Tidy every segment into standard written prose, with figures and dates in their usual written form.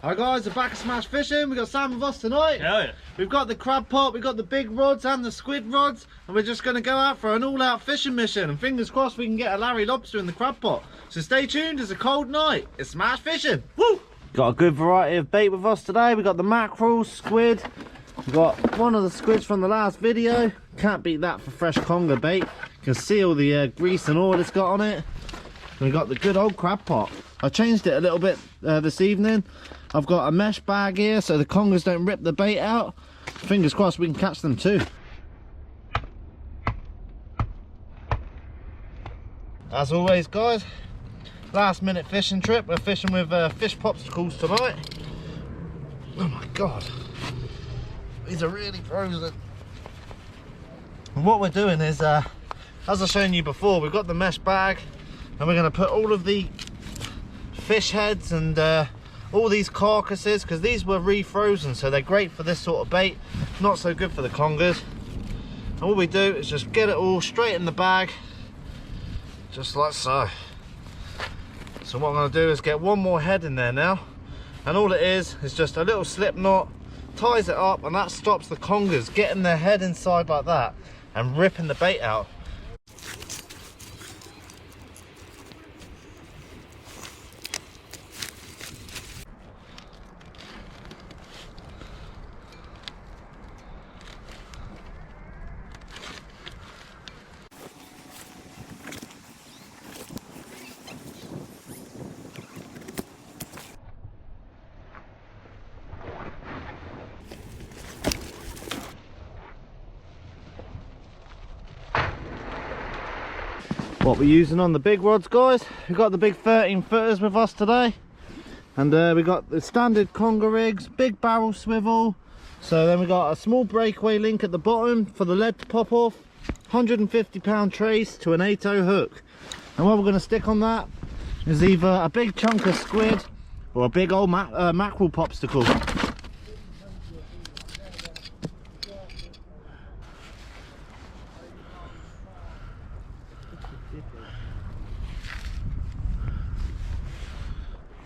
Hi guys, we're back at Smash Fishing. We've got Sam with us tonight. Hell yeah. We've got the crab pot, we've got the big rods and the squid rods, and we're just going to go out for an all-out fishing mission, and fingers crossed we can get a Larry lobster in the crab pot. So stay tuned, it's a cold night. It's Smash Fishing. Woo! Got a good variety of bait with us today. We've got the mackerel, squid. We've got one of the squids from the last video. Can't beat that for fresh conger bait. You can see all the grease and oil it's got on it. And we've got the good old crab pot. I changed it a little bit this evening. I've got a mesh bag here so the congers don't rip the bait out. Fingers crossed we can catch them too. As always guys, last minute fishing trip. We're fishing with fish popsicles tonight. Oh my god, these are really frozen. And what we're doing is, as I've shown you before, we've got the mesh bag and we're going to put all of the fish heads and all these carcasses, because these were refrozen, so they're great for this sort of bait, not so good for the congers. And all we do is just get it all straight in the bag, just like so. So what I'm going to do is get one more head in there now, and all it is just a little slip knot, ties it up, and that stops the congers getting their head inside like that and ripping the bait out. What we're using on the big rods, guys, we've got the big 13 footers with us today, and we've got the standard conger rigs, big barrel swivel. So then we got a small breakaway link at the bottom for the lead to pop off, 150-pound trace to an 8/0 hook. And what we're going to stick on that is either a big chunk of squid or a big old mackerel popsicle.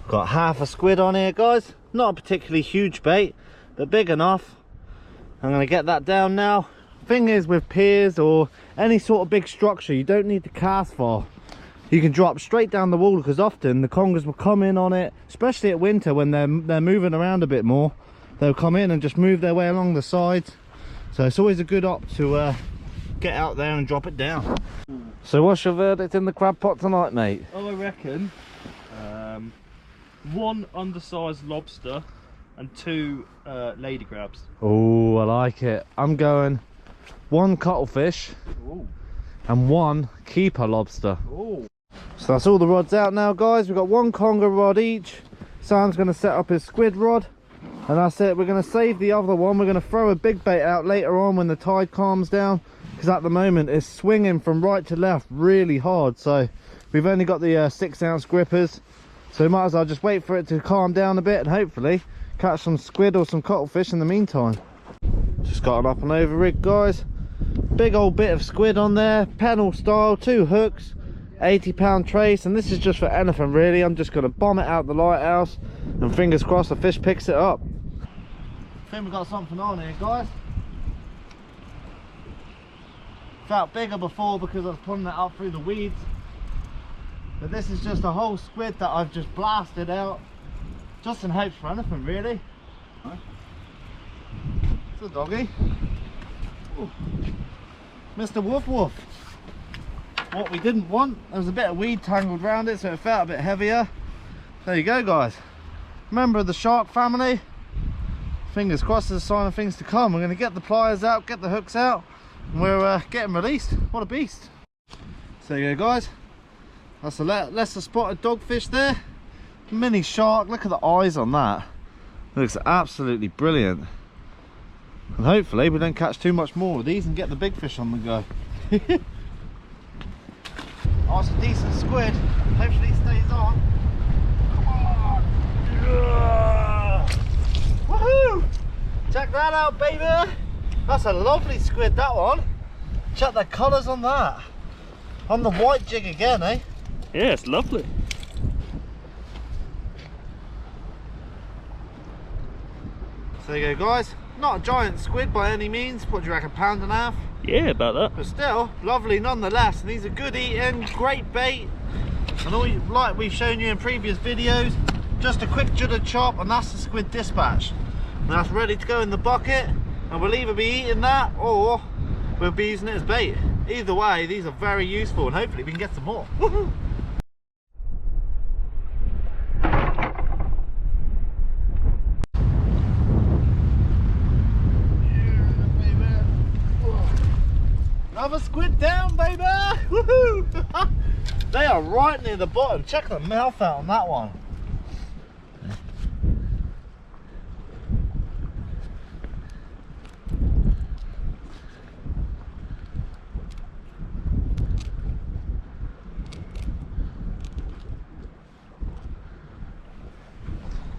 Got half a squid on here, guys. Not a particularly huge bait, but big enough. I'm going to get that down now. Thing is, with piers or any sort of big structure, you don't need to cast far. You can drop straight down the wall, because often the congers will come in on it, especially at winter when they're moving around a bit more. They'll come in and just move their way along the sides. So it's always a good op to get out there and drop it down. So what's your verdict in the crab pot tonight, mate? Oh, I reckon one undersized lobster and two lady crabs. Oh, I like it. I'm going one cuttlefish. Ooh. And one keeper lobster. Ooh. So that's all the rods out now, guys. We've got one conger rod each. Sam's going to set up his squid rod, and that's it. We're going to save the other one. We're going to throw a big bait out later on when the tide calms down, because at the moment it's swinging from right to left really hard. So we've only got the 6-ounce grippers, so we might as well just wait for it to calm down a bit and hopefully catch some squid or some cuttlefish in the meantime. Just got an up and over rig, guys. Big old bit of squid on there, pennel style, 2 hooks, 80-pound trace, and this is just for anything really. I'm just going to bomb it out the lighthouse and fingers crossed the fish picks it up. I think we've got something on here, guys. Felt bigger before because I was pulling it out through the weeds, but this is just a whole squid that I've just blasted out, just in hopes for anything really. It's a doggy. Ooh. Mr. Woof Woof. What we didn't want, there was a bit of weed tangled around it, so it felt a bit heavier. There you go, guys. Member of the shark family. Fingers crossed is a sign of things to come. We're going to get the pliers out, get the hooks out, and we're getting released. What a beast. So there you go, guys. That's a lesser spotted dogfish there. Mini shark. Look at the eyes on that. Looks absolutely brilliant. And hopefully we don't catch too much more of these and get the big fish on the go. Oh, it's a decent squid. Hopefully it stays on. Come on! Yeah! Woohoo! Check that out, baby! That's a lovely squid, that one. Check the colours on that. On the white jig again, eh? Yeah, it's lovely. So there you go, guys. Not a giant squid by any means. What do you reckon, £1.5 pound? Yeah, about that. But still, lovely nonetheless. And these are good eating, great bait. And all like we've shown you in previous videos, just a quick judder chop and that's the squid dispatch. And that's ready to go in the bucket. And we'll either be eating that or we'll be using it as bait. Either way, these are very useful and hopefully we can get some more. Woohoo! Another squid down, baby! Woohoo! They are right near the bottom. Check the mouth out on that one.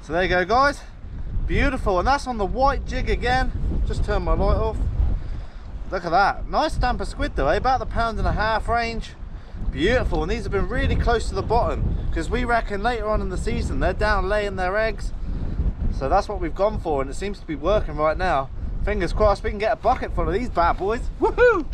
So there you go, guys. Beautiful, and that's on the white jig again. Just turn my light off. Look at that. Nice stamp of squid though, eh? About the £1.5 range. Beautiful, and these have been really close to the bottom because we reckon later on in the season they're down laying their eggs. So that's what we've gone for, and it seems to be working right now. Fingers crossed we can get a bucket full of these bad boys. Woohoo!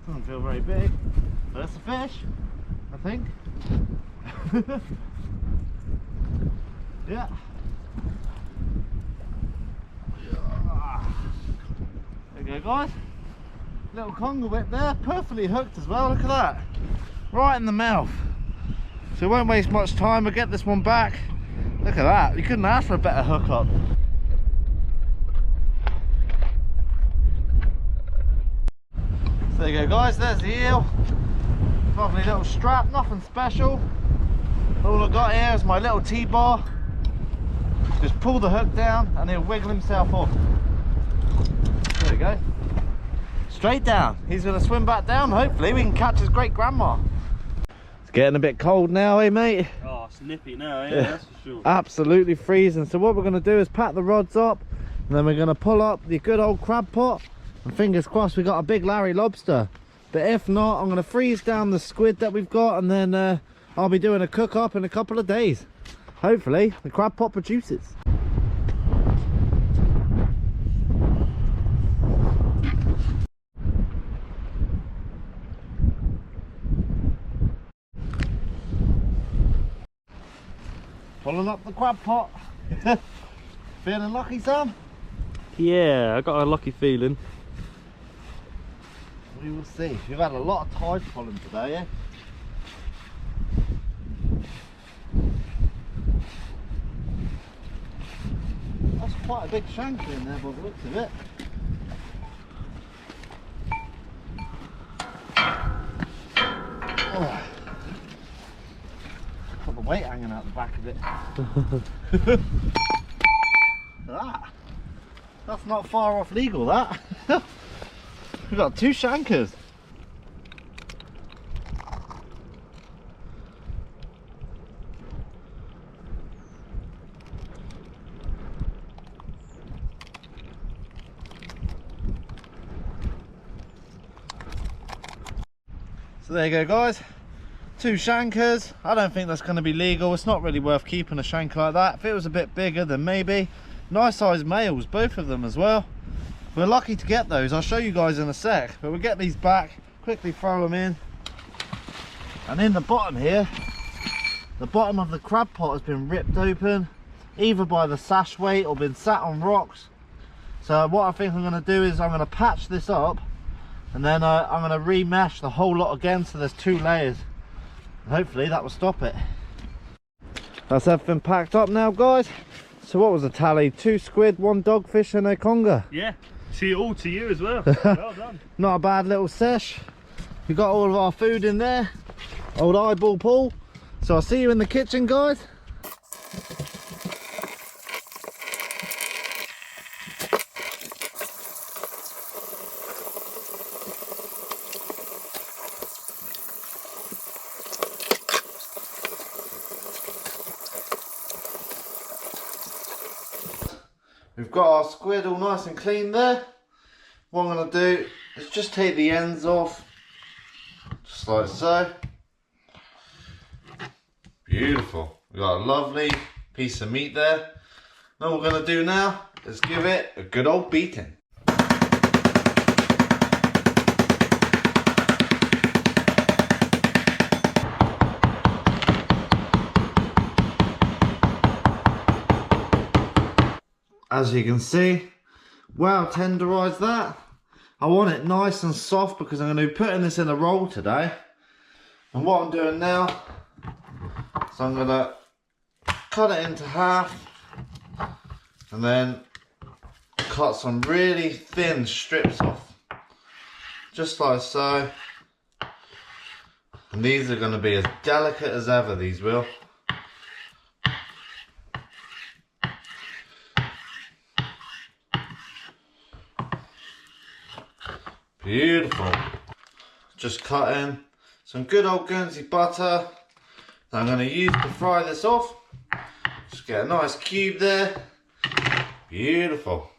Doesn't feel very big, but that's a fish, I think. Yeah. There you go, guys. Little conger whip there, perfectly hooked as well. Look at that, right in the mouth. So we won't waste much time. We'll get this one back. Look at that, you couldn't ask for a better hookup. So there you go, guys, there's the eel. Lovely little strap, nothing special. All I've got here is my little T-bar. Just pull the hook down and he'll wiggle himself off. There we go. Straight down. He's going to swim back down. Hopefully we can catch his great grandma. It's getting a bit cold now, eh, mate? Oh, it's nippy now, yeah, that's for sure. Absolutely freezing. So what we're going to do is pack the rods up and then we're going to pull up the good old crab pot. And fingers crossed we got a big Larry lobster. But if not, I'm going to freeze down the squid that we've got and then I'll be doing a cook up in a couple of days. Hopefully the crab pot produces. Pulling up the crab pot. Feeling lucky, Sam? Yeah, I got a lucky feeling. We will see. We've had a lot of tide pulling today, eh? That's quite a big shanker in there by the looks of it. Oh. Got the weight hanging out the back of it. That's not far off legal, that. We've got two shankers. So there you go, guys. Two shankers. I don't think that's going to be legal. It's not really worth keeping a shanker like that. If it was a bit bigger, then maybe. Nice sized males, both of them as well. We're lucky to get those. I'll show you guys in a sec, but we'll get these back, quickly throw them in. And in the bottom here, the bottom of the crab pot has been ripped open, either by the sash weight or been sat on rocks. So what I think I'm going to do is I'm going to patch this up and then I'm going to remesh the whole lot again so there's two layers. And hopefully that will stop it. That's everything packed up now, guys. So what was the tally? 2 squid, 1 dogfish and a conger. Yeah. See it all to you as well. Well done. Not a bad little sesh. We got all of our food in there. Old eyeball pool. So I'll see you in the kitchen, guys. got our squid all nice and clean there. What I'm going to do is just take the ends off, just like so. Beautiful. We've got a lovely piece of meat there. Now what we're going to do now is give it a good old beating. As you can see, well tenderised that. I want it nice and soft because I'm going to be putting this in a roll today. And what I'm doing now is I'm going to cut it into half and then cut some really thin strips off. Just like so. And these are going to be as delicate as ever, these will. Beautiful. Just cut in some good old Guernsey butter that I'm going to use to fry this off. Just get a nice cube there. Beautiful.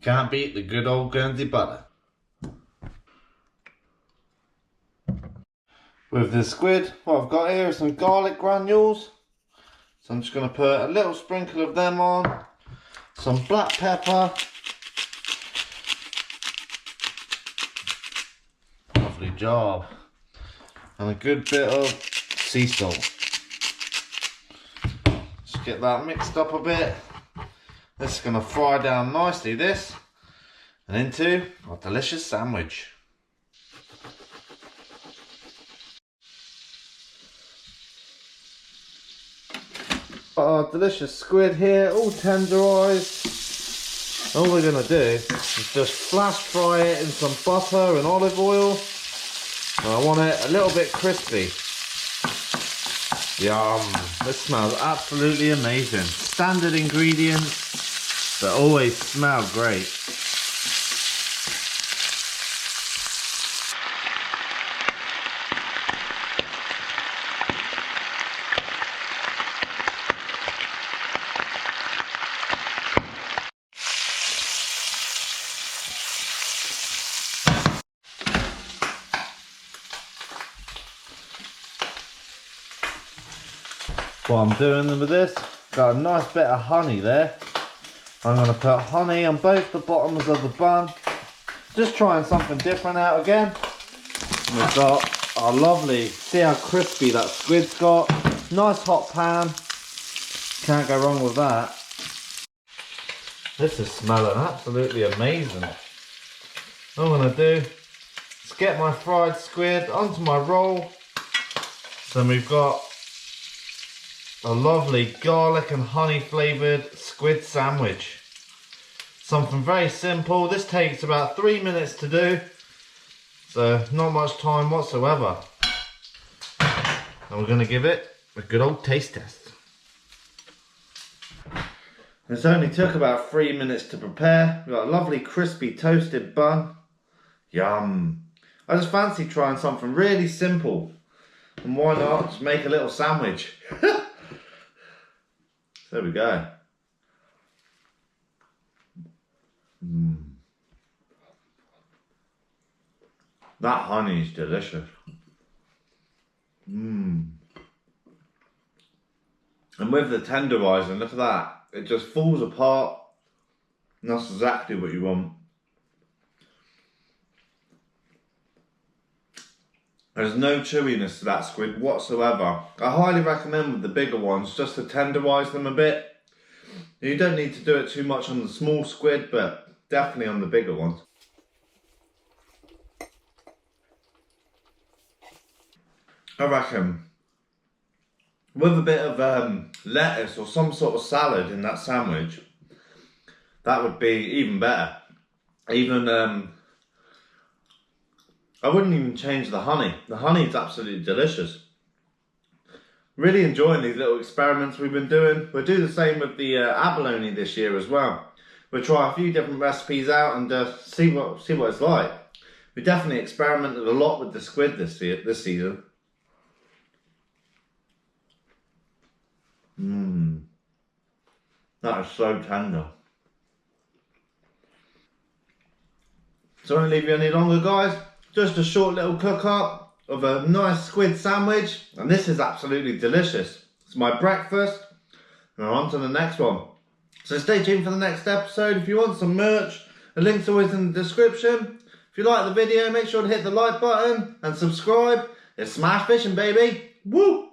Can't beat the good old Guernsey butter. With the squid, what I've got here is some garlic granules. So I'm just going to put a little sprinkle of them on. Some black pepper. Lovely job. And a good bit of sea salt. Just get that mixed up a bit. This is going to fry down nicely, this, and into our delicious sandwich. Got our delicious squid here, all tenderised. All we're going to do is just flash fry it in some butter and olive oil. And I want it a little bit crispy. Yum! This smells absolutely amazing. Standard ingredients that always smell great. What I'm doing with this, got a nice bit of honey there. I'm going to put honey on both the bottoms of the bun. Just trying something different out again. And we've got our lovely, see how crispy that squid's got. Nice hot pan. Can't go wrong with that. This is smelling absolutely amazing. What I'm going to do is get my fried squid onto my roll. So we've got a lovely garlic and honey flavoured squid sandwich. Something very simple. This takes about 3 minutes to do, so not much time whatsoever. And we're going to give it a good old taste test. This only took about 3 minutes to prepare. We've got a lovely crispy toasted bun. Yum. I just fancy trying something really simple. And why not just make a little sandwich? There we go. That honey is delicious. And with the tenderising, look at that. It just falls apart. And that's exactly what you want. There's no chewiness to that squid whatsoever. I highly recommend with the bigger ones just to tenderise them a bit. You don't need to do it too much on the small squid, but definitely on the bigger ones. I reckon with a bit of lettuce or some sort of salad in that sandwich, that would be even better. Even I wouldn't even change the honey. The honey is absolutely delicious. Really enjoying these little experiments we've been doing. We'll do the same with the abalone this year as well. We'll try a few different recipes out and see what it's like. We definitely experimented a lot with the squid this season. That is so tender. So I won't leave you any longer, guys. Just a short little cook up of a nice squid sandwich, and this is absolutely delicious. It's my breakfast, and I'm on to the next one. So stay tuned for the next episode. If you want some merch, the link's always in the description. If you like the video, make sure to hit the like button and subscribe. It's smash fishing, baby. Woo!